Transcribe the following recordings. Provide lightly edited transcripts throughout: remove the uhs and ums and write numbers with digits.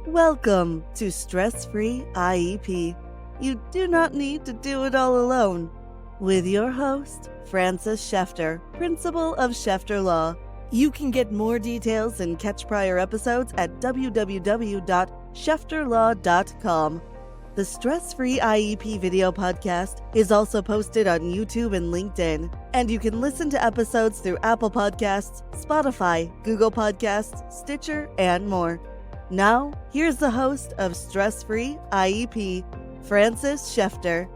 Welcome to Stress-Free IEP. You do not need to do it all alone. With your host, Frances Schefter, Principal of Schefter Law. You can get more details and catch prior episodes at www.schefterlaw.com. The Stress-Free IEP video podcast is also posted on YouTube and LinkedIn, and you can listen to episodes through Apple Podcasts, Spotify, Google Podcasts, Stitcher, and more. Now, here's the host of Stress-Free IEP, Frances Schefter.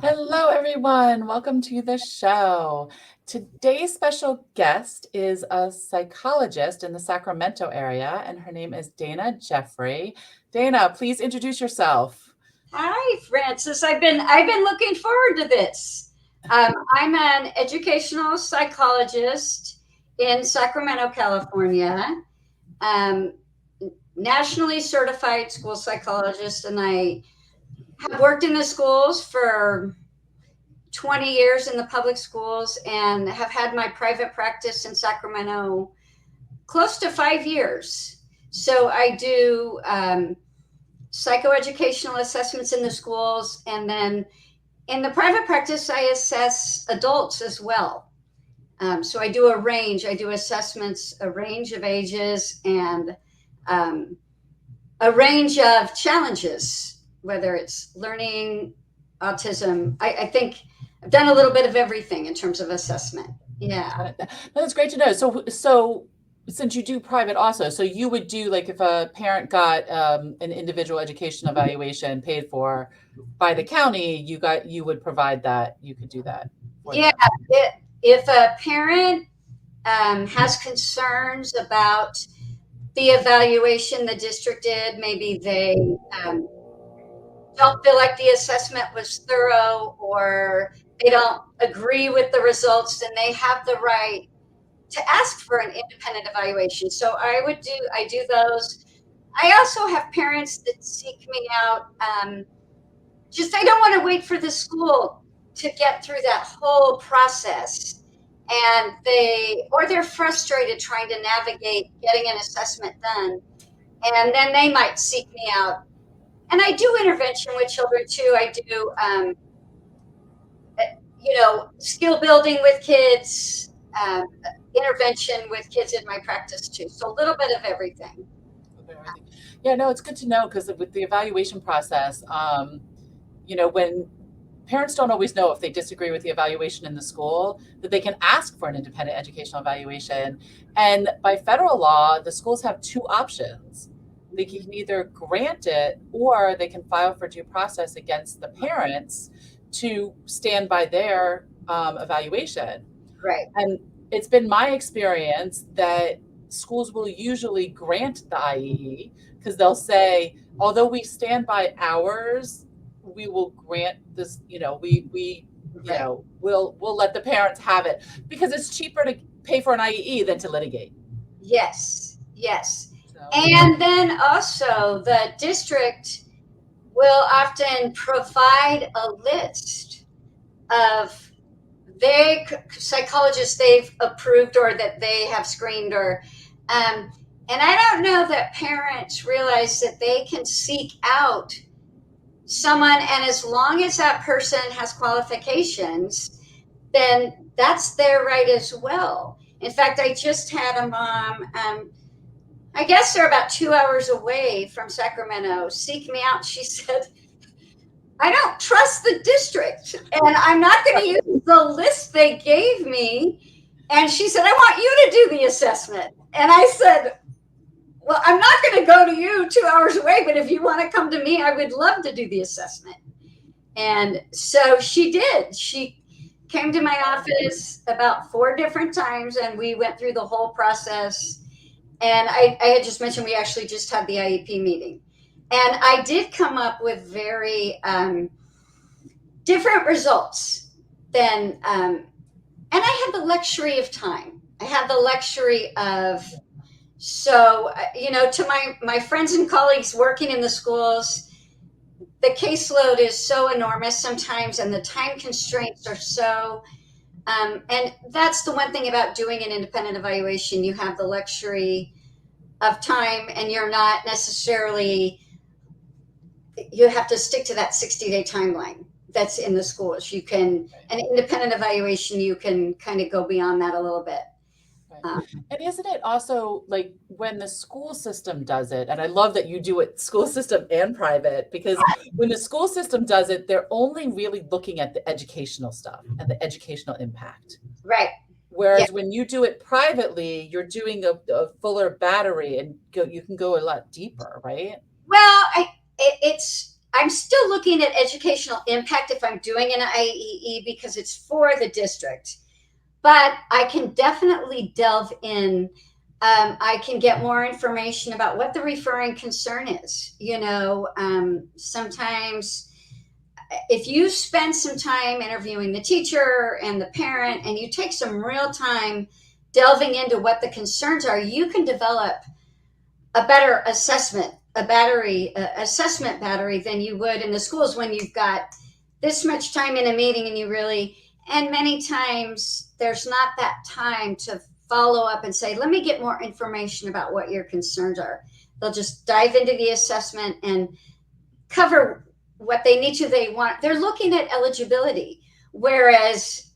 Hello, everyone. Welcome to the show. Today's special guest is a psychologist in the Sacramento area, and her name is Dana Jeffrey. Dana, please introduce yourself. Hi, Frances. I've been looking forward to this. I'm an educational psychologist in Sacramento, California, nationally certified school psychologist, and I have worked in the schools for 20 years in the public schools and have had my private practice in Sacramento close to 5 years. So I do psychoeducational assessments in the schools, and then in the private practice, I assess adults as well. So I do a range. I do assessments, a range of ages, and a range of challenges, whether it's learning, autism. I think I've done a little bit of everything in terms of assessment. Yeah. That's great to know. So since you do private also, so you would do, like, if a parent got an individual education evaluation paid for by the county, you would provide that. You could do that. Yeah. If a parent has concerns about the evaluation the district did, maybe they don't feel like the assessment was thorough, or they don't agree with the results, then they have the right to ask for an independent evaluation. So I do those. I also have parents that seek me out. I don't want to wait for the school to get through that whole process, and they're frustrated trying to navigate getting an assessment done, and then they might seek me out. And I do intervention with children too. I do, skill building with kids, intervention with kids in my practice too. So a little bit of everything. Yeah, no, it's good to know, because with the evaluation process, when parents don't always know if they disagree with the evaluation in the school, that they can ask for an independent educational evaluation. And by federal law, the schools have two options. They can either grant it, or they can file for due process against the parents to stand by their evaluation. Right. And it's been my experience that schools will usually grant the IE, because they'll say, although we stand by ours, we will grant this, we'll let the parents have it, because it's cheaper to pay for an IE than to litigate. Yes. And then also the district will often provide a list of their psychologists they've approved or that they have screened, and I don't know that parents realize that they can seek out someone, and as long as that person has qualifications, then that's their right as well. In fact, I just had a mom, I guess they're about 2 hours away from Sacramento, seek me out. She said, I don't trust the district, and I'm not going to use the list they gave me. And she said, I want you to do the assessment. And I said, well, I'm not going to go to you 2 hours away, but if you want to come to me, I would love to do the assessment. And so she did. She came to my office about 4 different times, and we went through the whole process. And I had just mentioned we actually just had the IEP meeting. And I did come up with very different results than, and I had the luxury of time. I had the luxury of, to my friends and colleagues working in the schools, the caseload is so enormous sometimes, and the time constraints are so, and that's the one thing about doing an independent evaluation. You have the luxury of time, and you're not necessarily, you have to stick to that 60-day timeline that's in the schools. You can, an independent evaluation, you can kind of go beyond that a little bit. Right. And isn't it also like when the school system does it, and I love that you do it school system and private, because when the school system does it, they're only really looking at the educational stuff and the educational impact. Right. Whereas when you do it privately, you're doing a fuller battery and you can go a lot deeper, right? Well, I'm still looking at educational impact if I'm doing an IEE because it's for the district. But I can definitely delve in. I can get more information about what the referring concern is. Sometimes if you spend some time interviewing the teacher and the parent, and you take some real time delving into what the concerns are, you can develop a better assessment battery than you would in the schools when you've got this much time in a meeting and many times there's not that time to follow up and say, let me get more information about what your concerns are. They'll just dive into the assessment and cover what they need to. They're looking at eligibility, whereas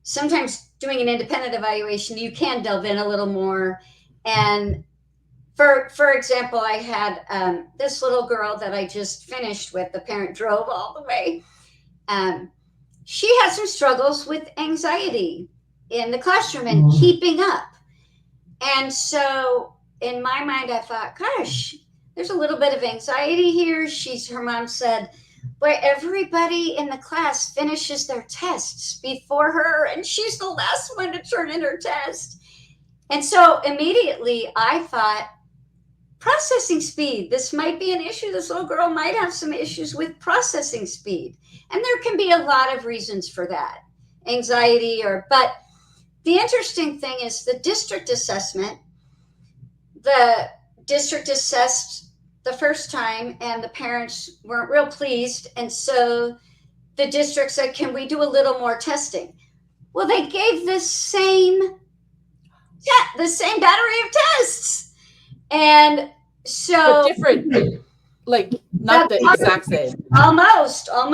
sometimes doing an independent evaluation, you can delve in a little more. And for example, I had this little girl that I just finished with. The parent drove all the way. She had some struggles with anxiety in the classroom and keeping up. And so in my mind, I thought, gosh, there's a little bit of anxiety here. Her mom said, boy, everybody in the class finishes their tests before her, and she's the last one to turn in her test. And so immediately I thought, processing speed. This might be an issue. This little girl might have some issues with processing speed. And there can be a lot of reasons for that. Anxiety but the interesting thing is the district assessment. The district assessed the first time and the parents weren't real pleased. And so the district said, can we do a little more testing? Well, they gave the same battery of tests. And so but different, like not the exact same. Almost. Oh,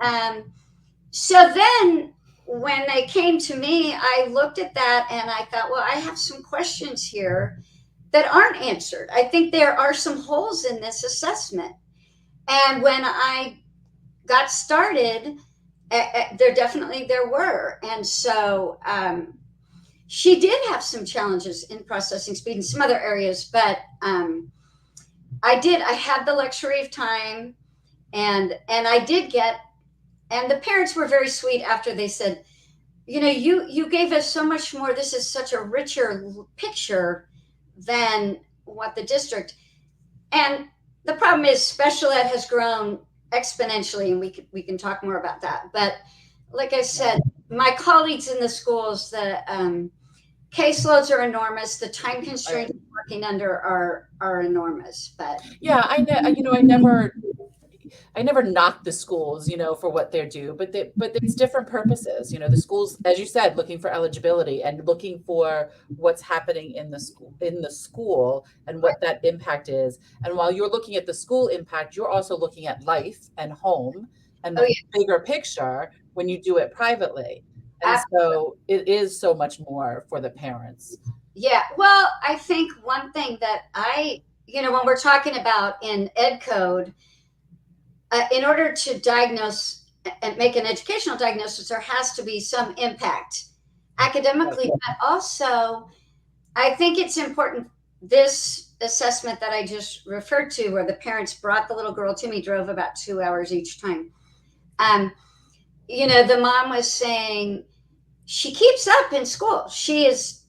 and so then when they came to me, I looked at that and I thought, well, I have some questions here that aren't answered. I think there are some holes in this assessment. And when I got started, there were. And so she did have some challenges in processing speed in some other areas, but I had the luxury of time, and I did and the parents were very sweet after they said, you gave us so much more. This is such a richer picture than what the district. And the problem is special ed has grown exponentially, and we can talk more about that. But like I said, my colleagues in the schools, the caseloads are enormous. The time constraints working under are enormous. But yeah, I never knock the schools, for what they do, but it's different purposes. The schools, as you said, looking for eligibility and looking for what's happening in the school and what that impact is. And while you're looking at the school impact, you're also looking at life and home and the bigger picture when you do it privately. And so it is so much more for the parents. Yeah. Well, I think one thing that when we're talking about in ed code, in order to diagnose and make an educational diagnosis, there has to be some impact academically, but also I think it's important. This assessment that I just referred to, where the parents brought the little girl to me, drove about 2 hours each time. The mom was saying she keeps up in school. She's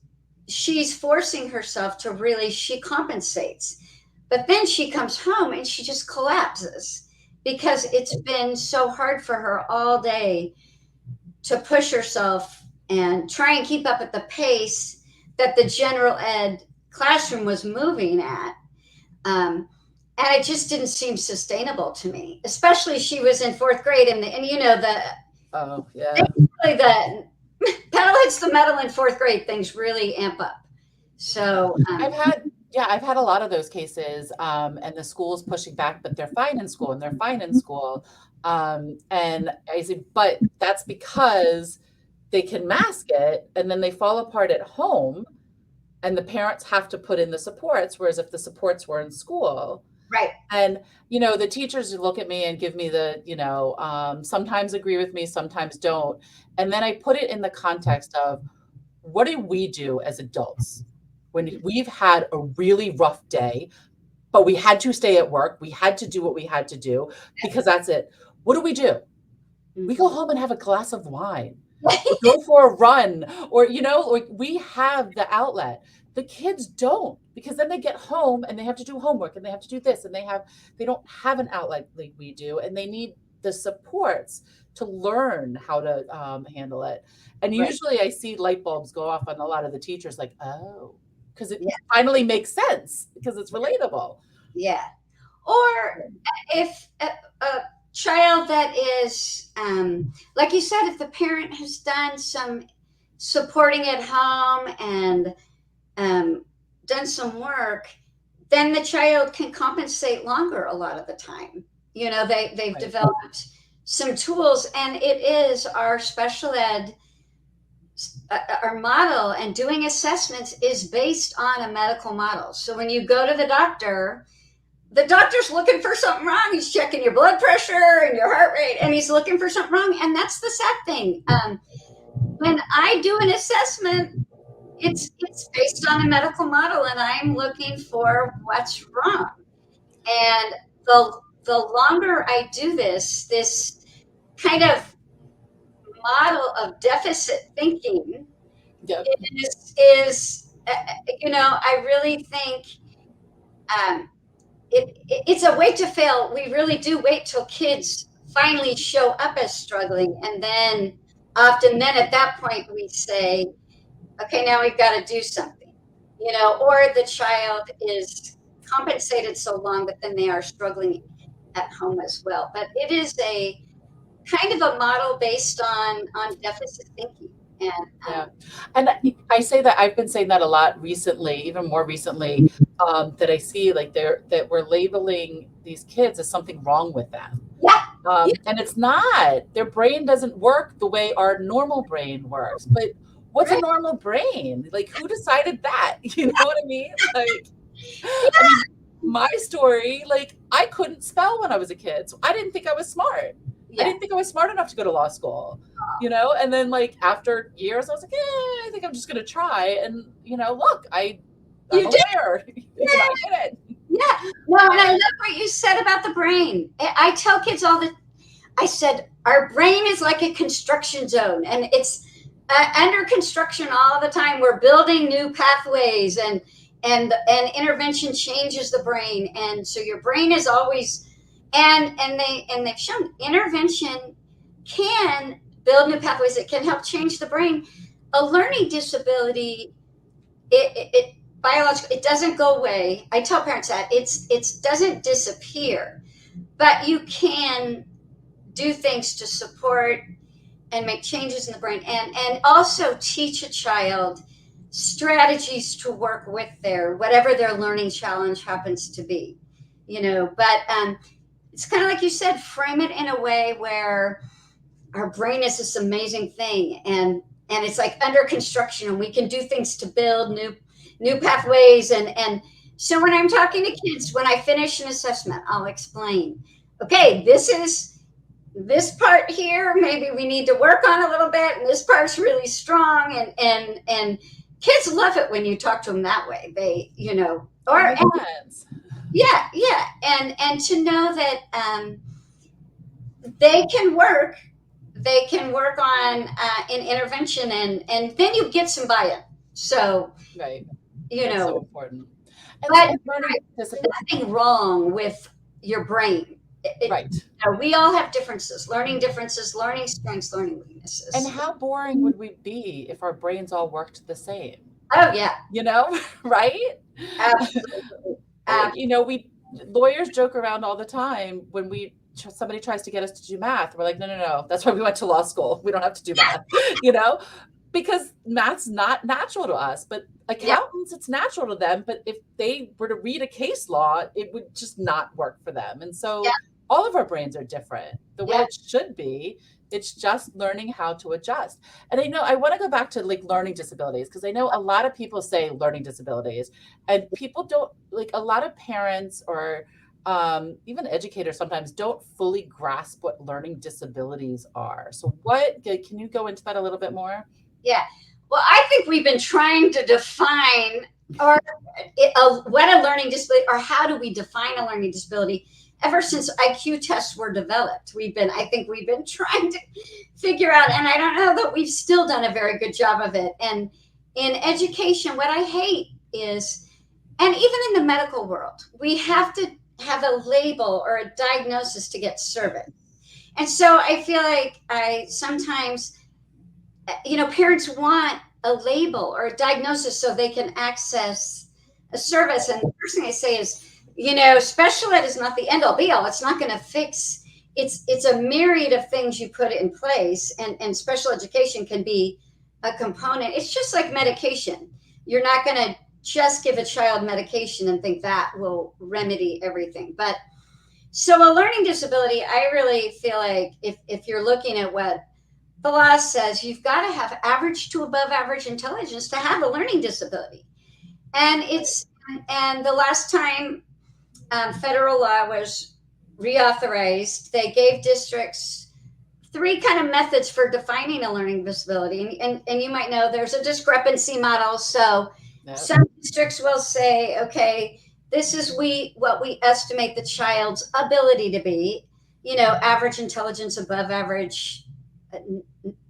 forcing herself to she compensates, but then she comes home and she just collapses because it's been so hard for her all day to push herself and try and keep up at the pace that the general ed classroom was moving at. And it just didn't seem sustainable to me, especially she was in 4th grade the pedal hits the metal in 4th grade, things really amp up. So I've had a lot of those cases, and the school's pushing back, but they're fine in school and they're fine in school. And I say, but that's because they can mask it and then they fall apart at home and the parents have to put in the supports. Whereas if the supports were in school, right. and, the teachers look at me and give me the, sometimes agree with me, sometimes don't. And then I put it in the context of what do we do as adults when we've had a really rough day, but we had to stay at work. We had to do what we had to do because that's it. What do? We go home and have a glass of wine, or go for a run, or, like we have the outlet. The kids don't, because then they get home and they have to do homework and they have to do this and they don't have an outlet like we do. And they need the supports to learn how to handle it. And Right. usually I see light bulbs go off on a lot of the teachers like, oh, because it finally makes sense because it's relatable. Yeah. Or if a child that is, like you said, if the parent has done some supporting at home and done some work, then the child can compensate longer a lot of the time. They've developed some tools, and it is our special ed, our model, and doing assessments is based on a medical model. So when you go to the doctor's looking for something wrong. He's checking your blood pressure and your heart rate, and he's looking for something wrong. And that's the sad thing. When I do an assessment, it's based on a medical model, and I'm looking for what's wrong. And the longer I do this kind of model of deficit thinking is I really think it's a wait to fail. We really do wait till kids finally show up as struggling, and then at that point we say, okay, now we've got to do something, or the child is compensated so long that then they are struggling at home as well. But it is a kind of a model based on deficit thinking. And I say that I've been saying that a lot recently, even more recently, that I see like that we're labeling these kids as something wrong with them. And it's not. Their brain doesn't work the way our normal brain works. But what's a normal brain? Like, who decided that? You know what I mean? Like, I mean, my story, like, I couldn't spell when I was a kid, so I didn't think I was smart. I didn't think I was smart enough to go to law school, and then like after years, I was like, I think I'm just going to try. And, look, I'm a lawyer. I did it. Yeah. No, and I love what you said about the brain. I tell kids I said, our brain is like a construction zone, and it's under construction all the time. We're building new pathways, and intervention changes the brain. And so your brain is always, and they've shown intervention can build new pathways. It can help change the brain. A learning disability, it biological, it doesn't go away. I tell parents that it doesn't disappear, but you can do things to support and make changes in the brain, and also teach a child strategies to work with whatever their learning challenge happens to be. But it's kind of like you said, frame it in a way where our brain is this amazing thing, and it's like under construction, and we can do things to build new pathways. And so when I'm talking to kids, when I finish an assessment, I'll explain, okay, this part here, maybe we need to work on a little bit, and this part's really strong. And kids love it when you talk to them that way. They, and to know that they can work on in intervention, and then you get some buy-in. So right, that's so important. And there's nothing wrong with your brain. Right. We all have differences, learning strengths, learning weaknesses. And how boring would we be if our brains all worked the same? Oh yeah. Right? Absolutely. Lawyers joke around all the time when somebody tries to get us to do math. We're like, no. That's why we went to law school. We don't have to do math, because math's not natural to us, but accountants, it's natural to them. But if they were to read a case law, it would just not work for them. And so all of our brains are different the way it should be. It's just learning how to adjust. And I know I want to go back to like learning disabilities, because I know a lot of people say learning disabilities, and people don't, like, a lot of parents or even educators sometimes don't fully grasp what learning disabilities are. So what, can you go into that a little bit more? Yeah. Well, I think we've been trying to define what a learning disability, or how do we define a learning disability, ever since IQ tests were developed. I think we've been trying to figure out, and I don't know that we've still done a very good job of it. And in education, what I hate is, and even in the medical world, we have to have a label or a diagnosis to get service. And so I feel like sometimes, parents want a label or a diagnosis so they can access a service. And the first thing I say is, special ed is not the end all be all. It's not going to fix. It's a myriad of things you put in place, and special education can be a component. It's just like medication. You're not going to just give a child medication and think that will remedy everything. But so a learning disability, I really feel like if you're looking at what the law says, you've got to have average to above average intelligence to have a learning disability. And the last time federal law was reauthorized, they gave districts 3 kind of methods for defining a learning disability. And you might know there's a discrepancy model. So some districts will say, okay, this is what we estimate the child's ability to be, average intelligence, above average,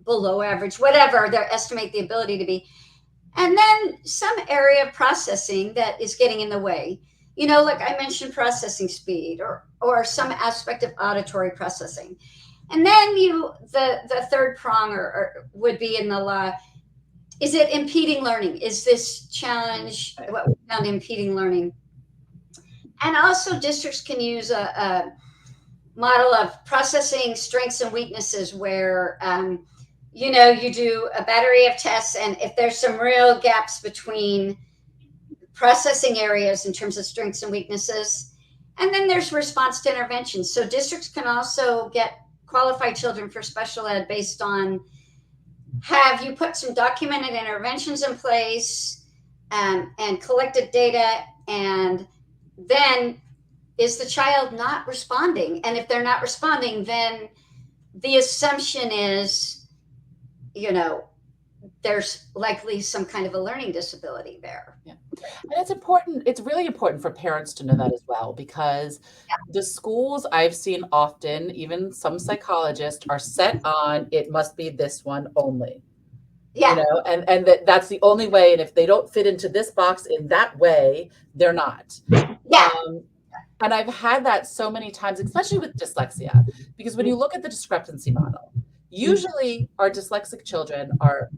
below average, whatever they estimate the ability to be. And then some area of processing that is getting in the way, like I mentioned, processing speed or some aspect of auditory processing. And then the third prong or would be in the law, is it impeding learning? Is this challenge what we found impeding learning? And also districts can use a model of processing strengths and weaknesses where you do a battery of tests, and if there's some real gaps between processing areas in terms of strengths and weaknesses, and then there's response to intervention. So districts can also get qualified children for special ed based on, have you put some documented interventions in place and collected data, and then is the child not responding? And if they're not responding, then the assumption is, there's likely some kind of a learning disability there. Yeah. And it's important. It's really important for parents to know that as well, because the schools I've seen often, even some psychologists, are set on, it must be this one only. Yeah. And that's the only way. And if they don't fit into this box in that way, they're not. Yeah. And I've had that so many times, especially with dyslexia, because when you look at the discrepancy model, usually our dyslexic children are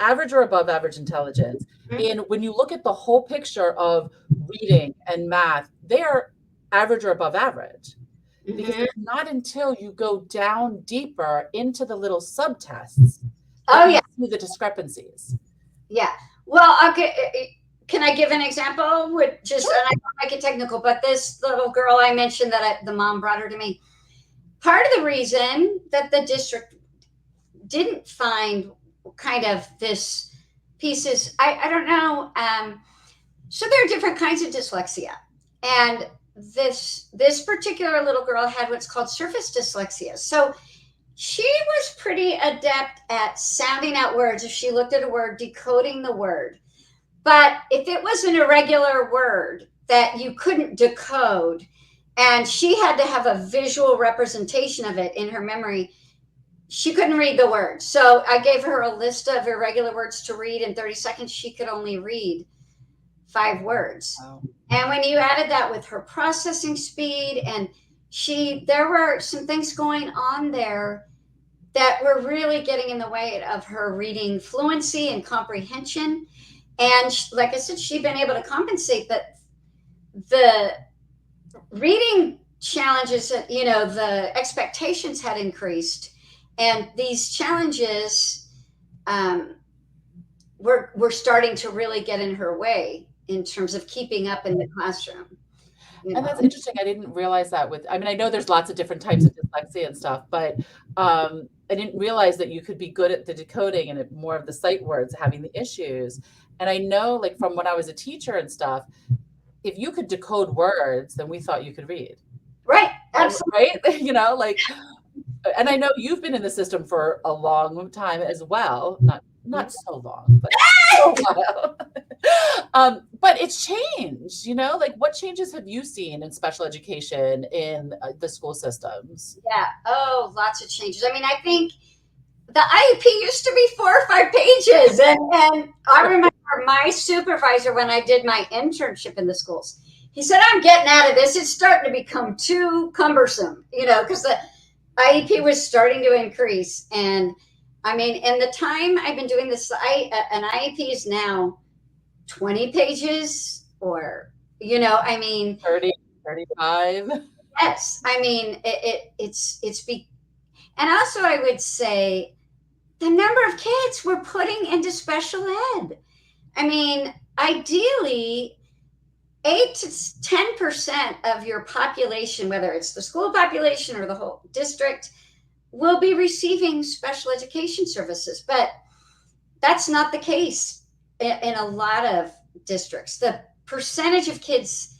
average or above average intelligence. And when you look at the whole picture of reading and math, they are average or above average. Because it's not until you go down deeper into the little subtests that you see the discrepancies. Yeah. Well, can I give an example? And I don't make it technical, but this little girl I mentioned that the mom brought her to me. Part of the reason that the district didn't find kind of this piece is, I don't know. So there are different kinds of dyslexia. And this particular little girl had what's called surface dyslexia. So she was pretty adept at sounding out words. If she looked at a word, decoding the word. But if it was an irregular word that you couldn't decode, and she had to have a visual representation of it in her memory, she couldn't read the word. So I gave her a list of irregular words to read. In 30 seconds, she could only read 5 words. Wow. And when you added that with her processing speed, and there were some things going on there that were really getting in the way of her reading fluency and comprehension. And like I said, she'd been able to compensate, but the reading challenges, the expectations had increased. And these challenges we're starting to really get in her way in terms of keeping up in the classroom. And that's interesting. I didn't realize that I mean, I know there's lots of different types of dyslexia and stuff, but I didn't realize that you could be good at the decoding and more of the sight words having the issues. And I know, like, from when I was a teacher and stuff, if you could decode words, then we thought you could read. Right. Absolutely. Right. Like, and I know you've been in the system for a long time as well. Not so long, but for a while. But it's changed, like, what changes have you seen in special education in the school systems? Yeah. Oh, lots of changes. I mean, I think the IEP used to be 4 or 5 pages. And I remember my supervisor, when I did my internship in the schools, he said, I'm getting out of this. It's starting to become too cumbersome, because the IEP was starting to increase. And I mean, in the time I've been doing this, an IEP is now 20 pages or, I mean, 30, 35. Yes. I mean, and also I would say the number of kids we're putting into special ed. I mean, ideally, 8 to 10% of your population, whether it's the school population or the whole district, will be receiving special education services. But that's not the case in a lot of districts. The percentage of kids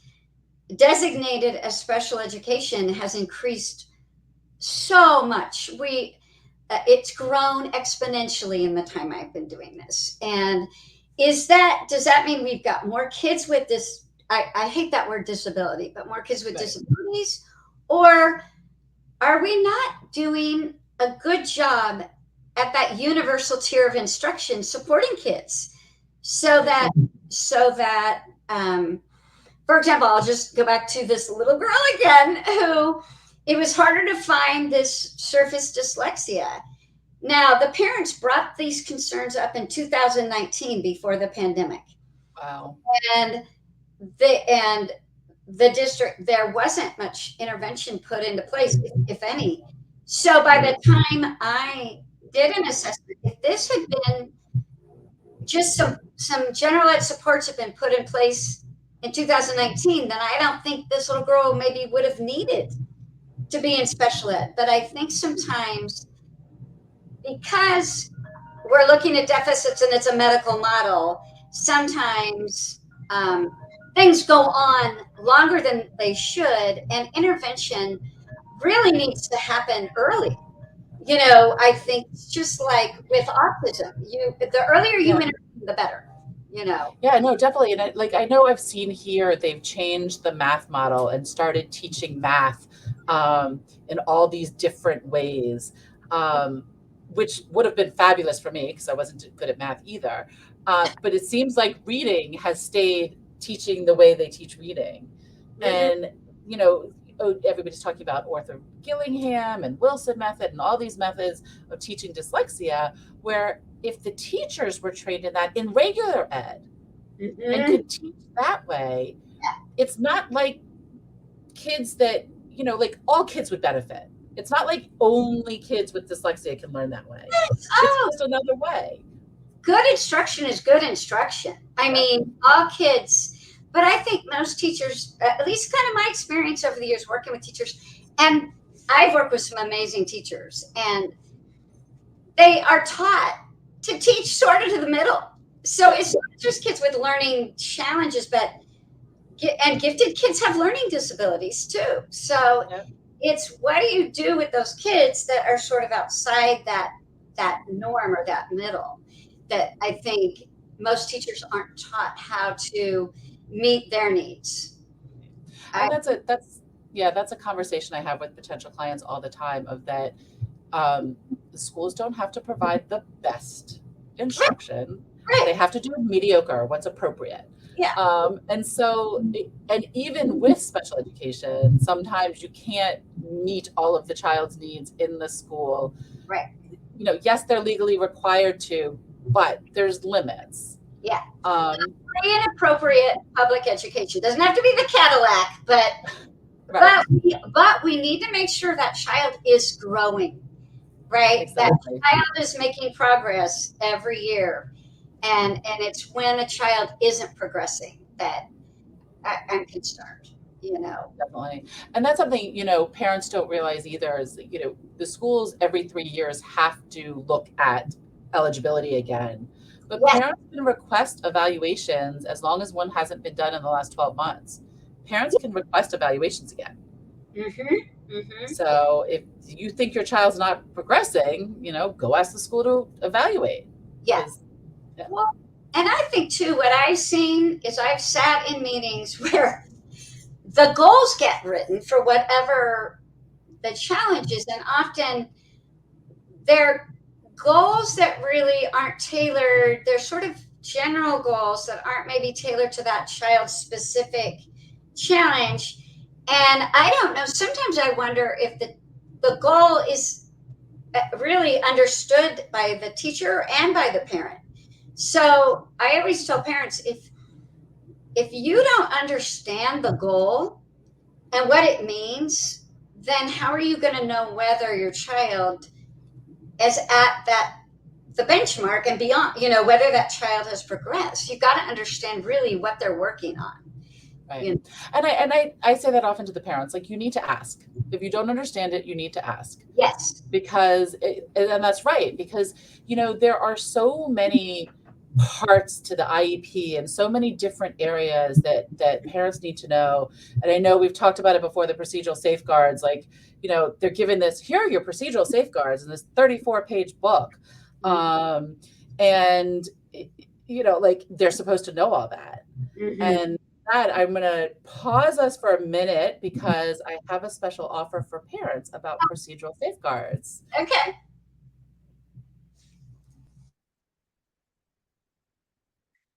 designated as special education has increased so much. It's grown exponentially in the time I've been doing this. And does that mean we've got more kids with this? I hate that word disability, but more kids with disabilities? Or are we not doing a good job at that universal tier of instruction supporting kids so that for example, I'll just go back to this little girl again, who it was harder to find this surface dyslexia. Now, the parents brought these concerns up in 2019 before the pandemic. Wow. And the district, there wasn't much intervention put into place, if any. So by the time I did an assessment, if this had been just some general ed supports have been put in place in 2019, then I don't think this little girl maybe would have needed to be in special ed. But I think sometimes, because we're looking at deficits and it's a medical model, sometimes things go on longer than they should, and intervention really needs to happen early. I think just like with autism, the earlier you intervene, the better. Yeah, no, definitely. And I know I've seen here they've changed the math model and started teaching math in all these different ways, which would have been fabulous for me because I wasn't good at math either. But it seems like reading has stayed teaching the way they teach reading. Mm-hmm. And, everybody's talking about Arthur Gillingham and Wilson method and all these methods of teaching dyslexia, where if the teachers were trained in that in regular ed and could teach that way, it's not like kids that, like all kids would benefit. It's not like only kids with dyslexia can learn that way. It's just another way. Good instruction is good instruction. I mean, all kids. But I think most teachers, at least kind of my experience over the years working with teachers, and I've worked with some amazing teachers, and they are taught to teach sort of to the middle. So it's not just kids with learning challenges, and gifted kids have learning disabilities too. So it's, what do you do with those kids that are sort of outside that norm or that middle, that I think most teachers aren't taught how to meet their needs. And that's a conversation I have with potential clients all the time, of that the schools don't have to provide the best instruction. Right. They have to do mediocre, what's appropriate. Yeah. And even with special education, sometimes you can't meet all of the child's needs in the school. Right. Yes, they're legally required to, but there's limits. Yeah. Free and appropriate public education doesn't have to be the Cadillac, but we need to make sure that child is growing, right? Exactly. That child is making progress every year. And it's when a child isn't progressing that I'm concerned, Definitely. And that's something, parents don't realize either is, the schools every 3 years have to look at eligibility again. But Yes. parents can request evaluations as long as one hasn't been done in the last 12 months. Parents can request evaluations again. So if you think your child's not progressing, go ask the school to evaluate. Yeah. Well, and I think too, what I've seen is I've sat in meetings where the goals get written for whatever the challenge is, and often they're goals that really aren't tailored. They're sort of general goals that aren't maybe tailored to that child's specific challenge. And I don't know, sometimes I wonder if the goal is really understood by the teacher and by the parent. So I always tell parents, if you don't understand the goal and what it means, then how are you going to know whether your child is at the benchmark and beyond, whether that child has progressed? You've got to understand really what they're working on. Right. And I say that often to the parents, like, you need to ask. If you don't understand it, you need to ask. Yes. Because, and that's right, because, there are so many parts to the IEP and so many different areas that parents need to know. And I know we've talked about it before, the procedural safeguards, like, they're given this, here are your procedural safeguards in this 34-page book. And, like, they're supposed to know all that. And that, I'm going to pause us for a minute because I have a special offer for parents about procedural safeguards. Okay.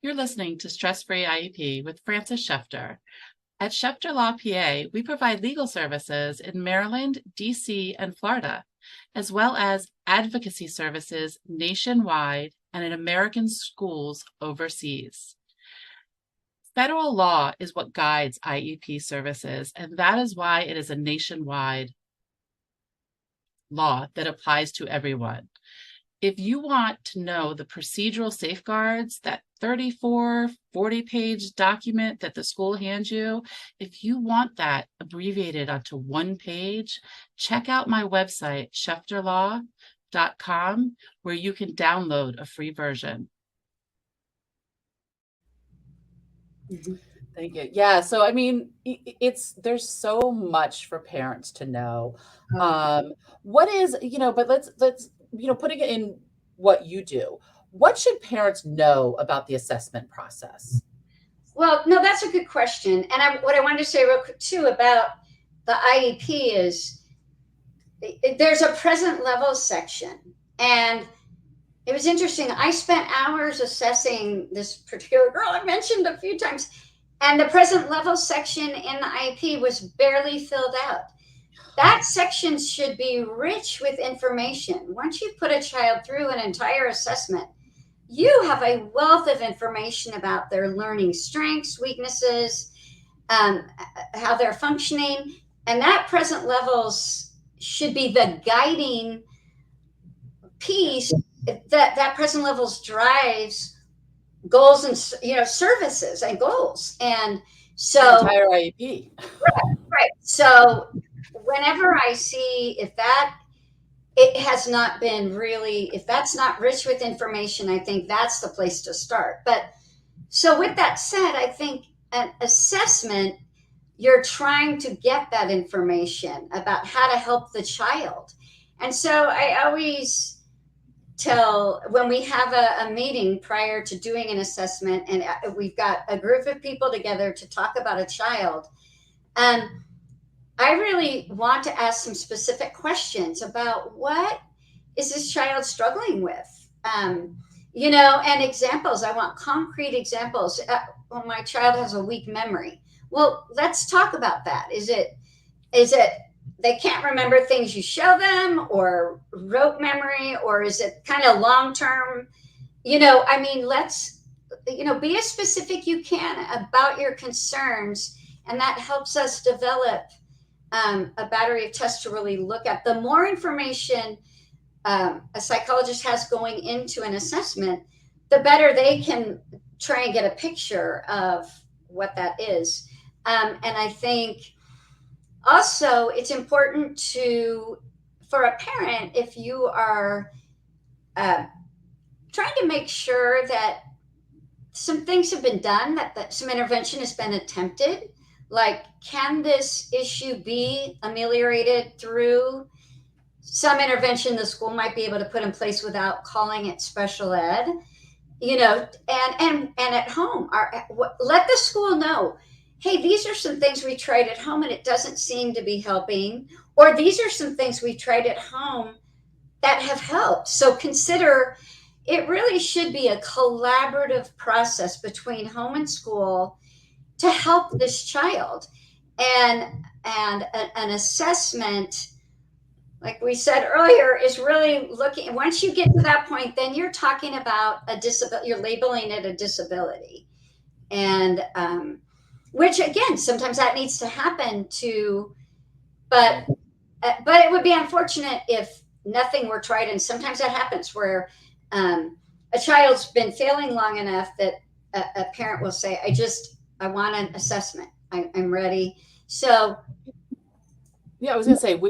You're listening to Stress-Free IEP with Frances Schefter. At Schefter Law PA, we provide legal services in Maryland, DC, and Florida, as well as advocacy services nationwide and in American schools overseas. Federal law is what guides IEP services, and that is why it is a nationwide law that applies to everyone. If you want to know the procedural safeguards, that 34, 40-page document that the school hands you, if you want that abbreviated onto one page, check out my website, schefterlaw.com, where you can download a free version. Thank you. Yeah. So, I mean, there's so much for parents to know. What is, but let's, putting it in what you do, what should parents know about the assessment process? Well, no, that's a good question. And what I wanted to say real quick too about the IEP is there's a present level section. And it was interesting. I spent hours assessing this particular girl I mentioned a few times, and the present level section in the IEP was barely filled out. That section should be rich with information. Once you put a child through an entire assessment, you have a wealth of information about their learning strengths, weaknesses, how they're functioning, and that present levels should be the guiding piece that present levels drives goals and services and goals. And so the entire IEP. Right. So whenever I see if it has not been really, if that's not rich with information, I think that's the place to start. But so with that said, I think an assessment, you're trying to get that information about how to help the child. And so I always tell, when we have a meeting prior to doing an assessment, and we've got a group of people together to talk about a child, I really want to ask some specific questions about what is this child struggling with, and examples. I want concrete examples. Well, my child has a weak memory. Well, let's talk about that. Is it they can't remember things you show them, or rote memory, or is it kind of long-term? Let's, be as specific you can about your concerns, and that helps us develop a battery of tests to really look at. The more information a psychologist has going into an assessment, the better they can try and get a picture of what that is. And I think also it's important for a parent, if you are trying to make sure that some things have been done, that some intervention has been attempted. Like, can this issue be ameliorated through some intervention the school might be able to put in place without calling it special ed? And at home, let the school know, hey, these are some things we tried at home and it doesn't seem to be helping, or these are some things we tried at home that have helped. So consider, it really should be a collaborative process between home and school to help this child. And an assessment, like we said earlier, is really looking, once you get to that point, then you're talking about a disability, you're labeling it a disability. And which again, sometimes that needs to happen too, but it would be unfortunate if nothing were tried. And sometimes that happens where a child's been failing long enough that a parent will say, I want an assessment. I'm ready. So yeah, I was gonna say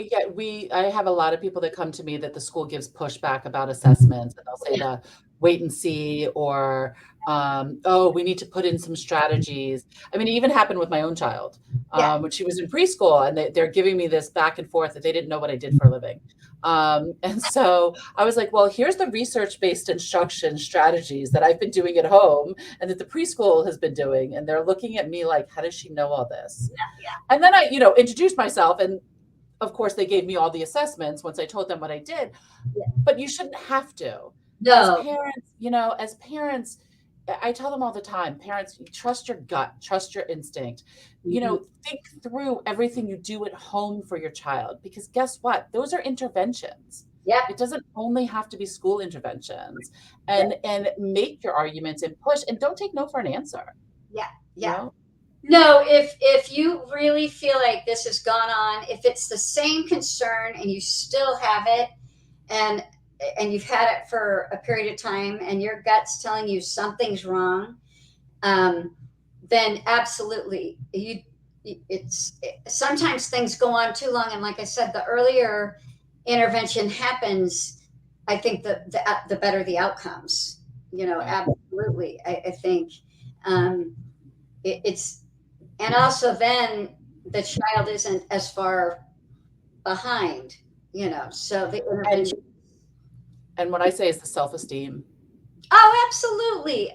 I have a lot of people that come to me that the school gives pushback about assessments, and they'll say to wait and see, or oh, we need to put in some strategies. I mean, it even happened with my own child when she was in preschool, and they're giving me this back and forth that they didn't know what I did for a living. And so I was like, well, here's the research-based instruction strategies that I've been doing at home and that the preschool has been doing. And they're looking at me like, how does she know all this? Yeah. And then I, introduced myself, and of course they gave me all the assessments once I told them what I did. Yeah. But you shouldn't have to. No. As parents, I tell them all the time, parents, trust your gut, trust your instinct. Think through everything you do at home for your child, because guess what? Those are interventions. Yeah. It doesn't only have to be school interventions. And make your arguments and push, and don't take no for an answer. Yeah. No, if you really feel like this has gone on, if it's the same concern and you still have it, and you've had it for a period of time, and your gut's telling you something's wrong, then absolutely, sometimes things go on too long, and like I said, the earlier intervention happens, I think the better the outcomes. Absolutely, I think it's. And also then the child isn't as far behind, so the intervention. And what I say is the self-esteem. Oh, absolutely.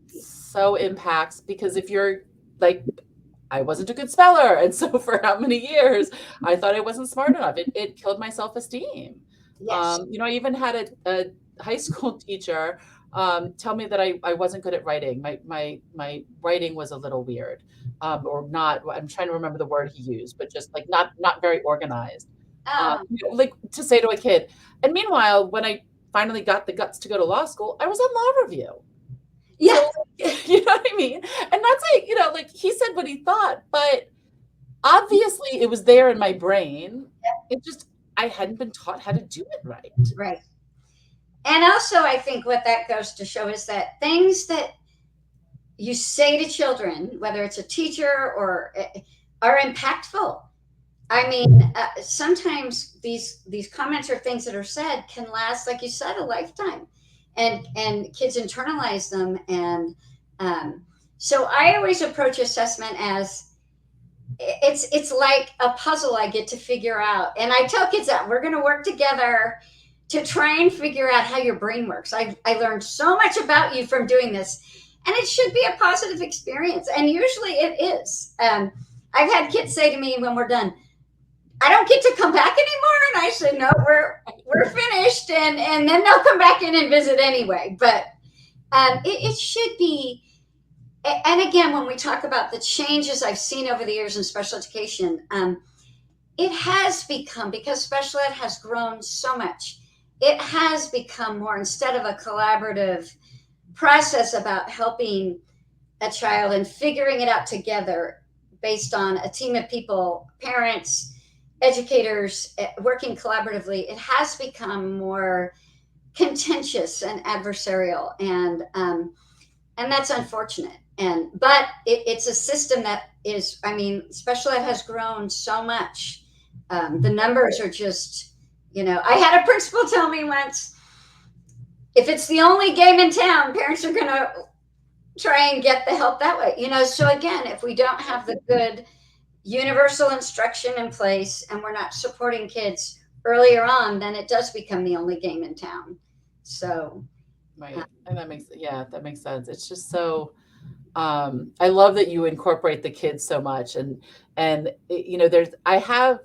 So impacts, because if you're like, I wasn't a good speller, and so for how many years I thought I wasn't smart enough, it killed my self-esteem. Yes. I even had a high school teacher tell me that I wasn't good at writing. My writing was a little weird, or not. I'm trying to remember the word he used, but just like not very organized. Like to say to a kid. And meanwhile, when I finally got the guts to go to law school, I was on law review. Yeah. So, you know what I mean? And that's like he said what he thought, but obviously it was there in my brain. It just, I hadn't been taught how to do it right. Right. And also, I think what that goes to show is that things that you say to children, whether it's a teacher or are impactful. I mean, sometimes these comments or things that are said can last, like you said, a lifetime, and kids internalize them. And so I always approach assessment as it's like a puzzle I get to figure out. And I tell kids that we're going to work together to try and figure out how your brain works. I learned so much about you from doing this, and it should be a positive experience. And usually it is. I've had kids say to me when we're done, I don't get to come back anymore. And I say, no, we're finished. And then they'll come back in and visit anyway. But it should be. And again, when we talk about the changes I've seen over the years in special education, it has become, because special ed has grown so much, it has become more, instead of a collaborative process about helping a child and figuring it out together based on a team of people, parents, educators, working collaboratively, it has become more contentious and adversarial, and that's unfortunate. But it's a system that is, I mean, special ed has grown so much. The numbers are just, I had a principal tell me once, if it's the only game in town, parents are going to try and get the help that way. So again, if we don't have the good universal instruction in place and we're not supporting kids earlier on, then it does become the only game in town. So right. And that makes sense. It's just so I love that you incorporate the kids so much. And I have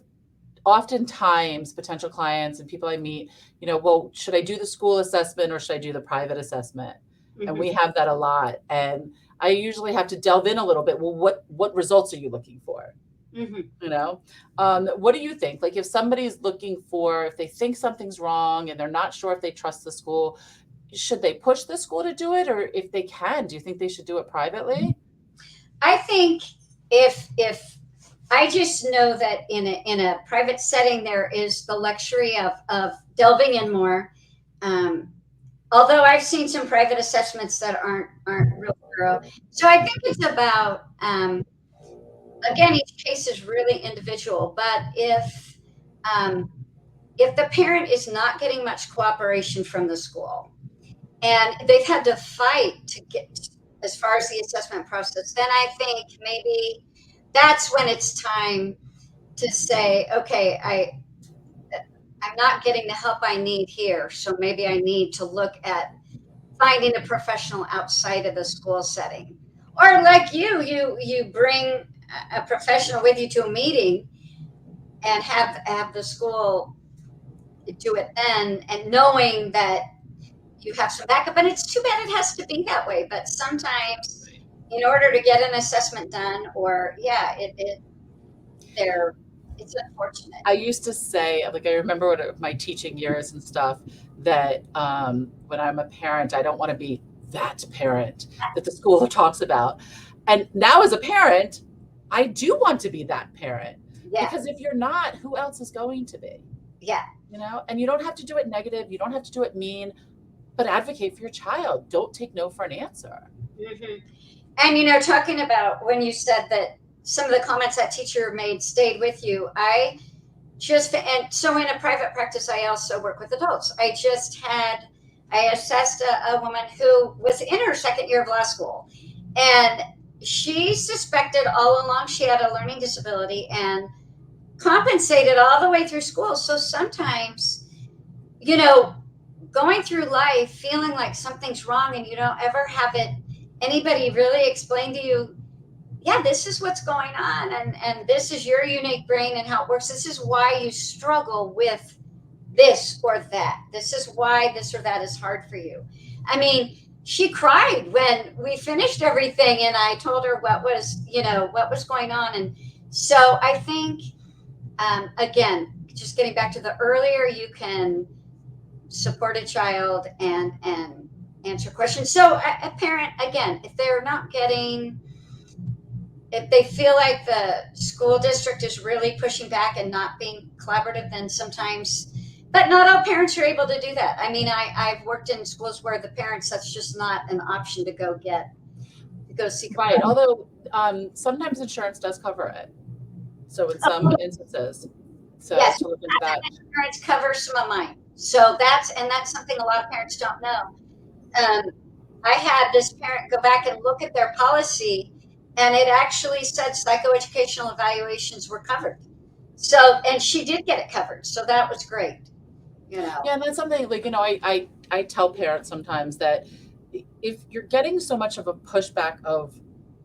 oftentimes potential clients and people I meet, well, should I do the school assessment or should I do the private assessment? mm-hmm. And we have that a lot. And I usually have to delve in a little bit. Well, what results are you looking for? Mm-hmm. What do you think? Like if somebody's looking for, if they think something's wrong and they're not sure if they trust the school, should they push the school to do it? Or if they can, do you think they should do it privately? I think if I just know that in a private setting, there is the luxury of delving in more. Although I've seen some private assessments that aren't real thorough. So I think it's about, again, each case is really individual, but if the parent is not getting much cooperation from the school and they've had to fight to get as far as the assessment process, then I think maybe that's when it's time to say, okay, I'm not getting the help I need here, so maybe I need to look at finding a professional outside of the school setting. Or like you bring a professional with you to a meeting and have the school do it then, and knowing that you have some backup. And it's too bad it has to be that way, but sometimes in order to get an assessment done, or it's unfortunate. I used to say, like, I remember my teaching years and stuff, that when I'm a parent, I don't want to be that parent that the school talks about. And now as a parent, I do want to be that parent. Yeah. Because if you're not, who else is going to be? Yeah. And you don't have to do it negative. You don't have to do it mean, but advocate for your child. Don't take no for an answer. Mm-hmm. And, talking about when you said that some of the comments that teacher made stayed with you, and so in a private practice, I also work with adults. I assessed a woman who was in her second year of law school, and she suspected all along she had a learning disability and compensated all the way through school. So sometimes, going through life feeling like something's wrong and you don't ever have anybody really explain to you, yeah, this is what's going on, and this is your unique brain and how it works. This is why you struggle with this or that. This is why this or that is hard for you. I mean, she cried when we finished everything and I told her what was going on. And so I think, again, just getting back to the earlier you can support a child and answer questions. So a parent, again, if they feel like the school district is really pushing back and not being collaborative, then sometimes, but not all parents are able to do that. I mean, I've worked in schools where the parents, that's just not an option to go seek. Right. Although sometimes insurance does cover it. So in some instances. So yes, to look into that. Insurance covers some of mine. So that's something a lot of parents don't know. I had this parent go back and look at their policy, and it actually said psychoeducational evaluations were covered. So, and she did get it covered. So that was great. Yeah, and that's something like, I tell parents sometimes that if you're getting so much of a pushback of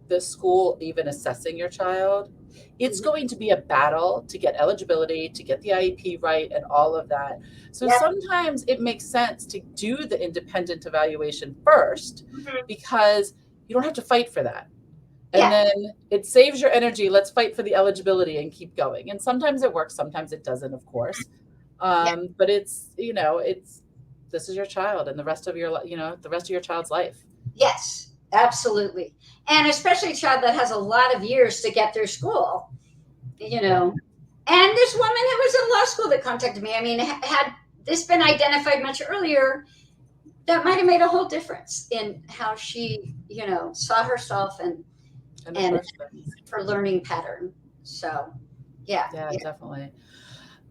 the school even assessing your child, it's going to be a battle to get eligibility, to get the IEP right, and all of that. So sometimes it makes sense to do the independent evaluation first, because you don't have to fight for that. And then it saves your energy. Let's fight for the eligibility and keep going. And sometimes it works, sometimes it doesn't, of course. But it's, this is your child and the rest of your child's life. Yes, absolutely. And especially a child that has a lot of years to get through school, And this woman who was in law school that contacted me, I mean, had this been identified much earlier, that might have made a whole difference in how she, saw herself and her learning pattern. So, yeah. Definitely.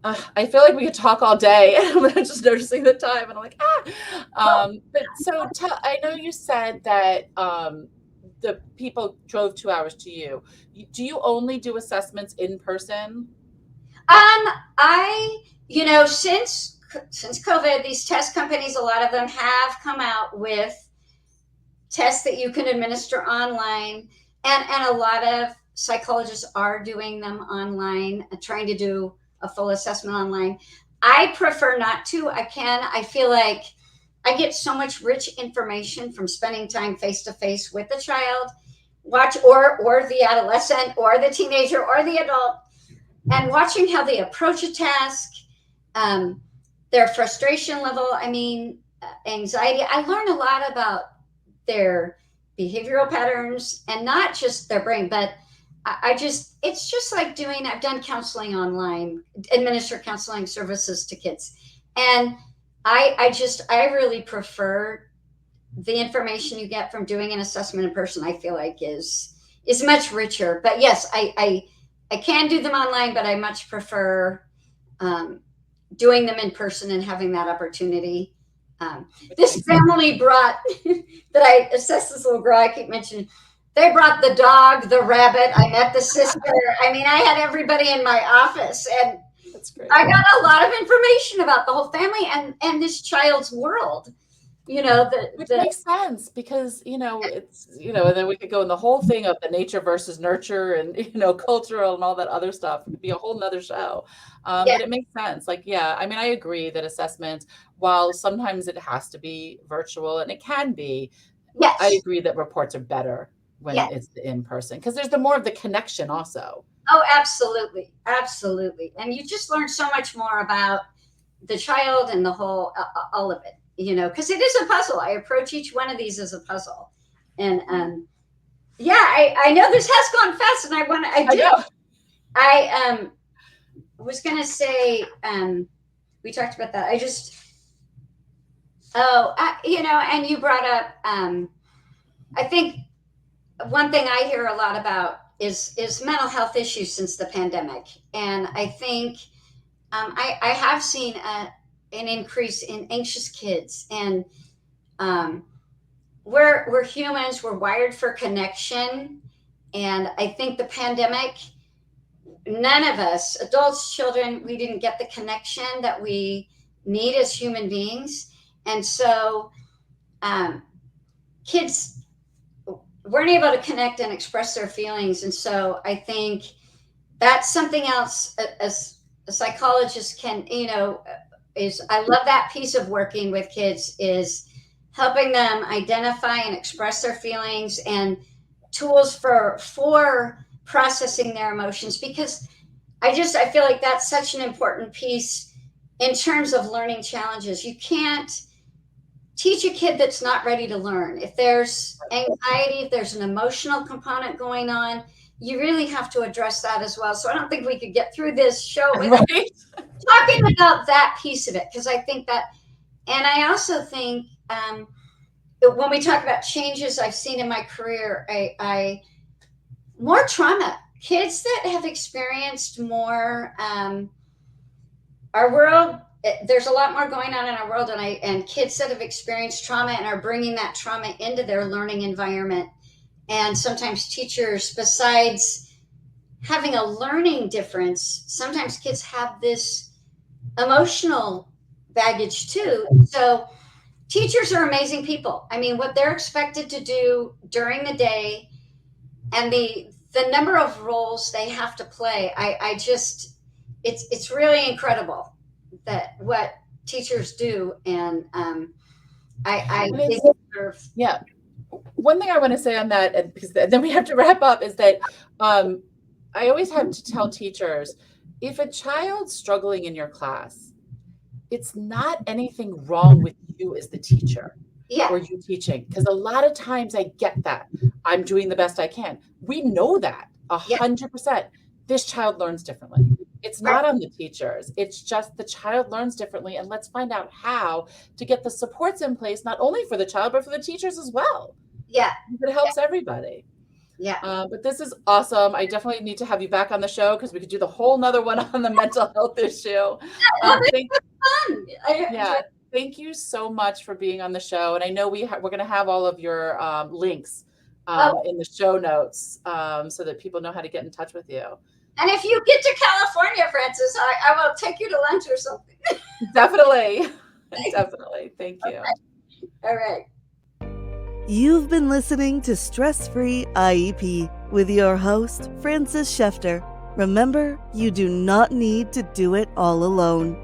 I feel like we could talk all day. I'm just noticing the time, and I'm like, But so I know you said that the people drove 2 hours to you. Do you only do assessments in person? I, since COVID, these test companies, a lot of them have come out with tests that you can administer online, and a lot of psychologists are doing them online, trying to do a full assessment online. I prefer not to. I feel like I get so much rich information from spending time face to face with the child, or the adolescent or the teenager or the adult, and watching how they approach a task, their frustration level, anxiety. I learn a lot about their behavioral patterns, and not just their brain, but it's just like I've done counseling online, administer counseling services to kids. And I really prefer the information you get from doing an assessment in person. I feel like is much richer. But yes, I can do them online, but I much prefer doing them in person and having that opportunity. This family brought that I assessed this little girl I keep mentioning. They brought the dog, the rabbit. I met the sister. I had everybody in my office, and that's great. I got a lot of information about the whole family and this child's world. Which makes sense, because it's and then we could go in the whole thing of the nature versus nurture, and cultural and all that other stuff. It could be a whole nother show. But it makes sense. I agree that assessments, while sometimes it has to be virtual, and it can be, yes, I agree that reports are better when it's in person, because there's more of the connection also. Oh, absolutely, and you just learn so much more about the child and the whole all of it. Because it is a puzzle. I approach each one of these as a puzzle. And I know this has gone fast, and I was going to say, we talked about that. And you brought up, I think one thing I hear a lot about is mental health issues since the pandemic. And I think I have seen an increase in anxious kids, and we're humans, we're wired for connection. And I think the pandemic, none of us, adults, children, we didn't get the connection that we need as human beings. And so kids weren't able to connect and express their feelings. And so I think that's something else as a psychologist can, I love that piece of working with kids, is helping them identify and express their feelings, and tools for processing their emotions, because I feel like that's such an important piece in terms of learning challenges. You can't teach a kid that's not ready to learn. If there's anxiety, if there's an emotional component going on, you really have to address that as well. So I don't think we could get through this show without talking about that piece of it, because I think that, and I also think that when we talk about changes I've seen in my career, I more trauma, kids that have experienced more, our world, there's a lot more going on in our world, and kids that have experienced trauma and are bringing that trauma into their learning environment. And sometimes teachers, besides having a learning difference, sometimes kids have this emotional baggage too. So teachers are amazing people. What they're expected to do during the day, and the number of roles they have to play, it's really incredible that what teachers do. And I think one thing I want to say on that, and because then we have to wrap up, is that I always have to tell teachers, if a child's struggling in your class, it's not anything wrong with you as the teacher or you teaching. Because a lot of times I get that. I'm doing the best I can. We know that 100%. This child learns differently. It's not on the teachers. It's just the child learns differently, and let's find out how to get the supports in place, not only for the child, but for the teachers as well. Yeah. It helps everybody. Yeah. But this is awesome. I definitely need to have you back on the show because we could do the whole nother one on the mental health issue. Fun. Thank you so much for being on the show. And I know we're going to have all of your links in the show notes so that people know how to get in touch with you. And if you get to California, Frances, I will take you to lunch or something. Definitely. Definitely. Thank you. All right. You've been listening to Stress Free IEP with your host, Frances Schefter. Remember, you do not need to do it all alone.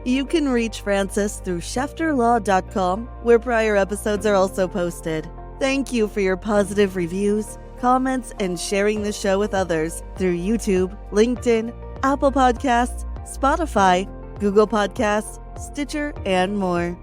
You can reach Frances through schefterlaw.com, where prior episodes are also posted. Thank you for your positive reviews, comments, and sharing the show with others through YouTube, LinkedIn, Apple Podcasts, Spotify, Google Podcasts, Stitcher, and more.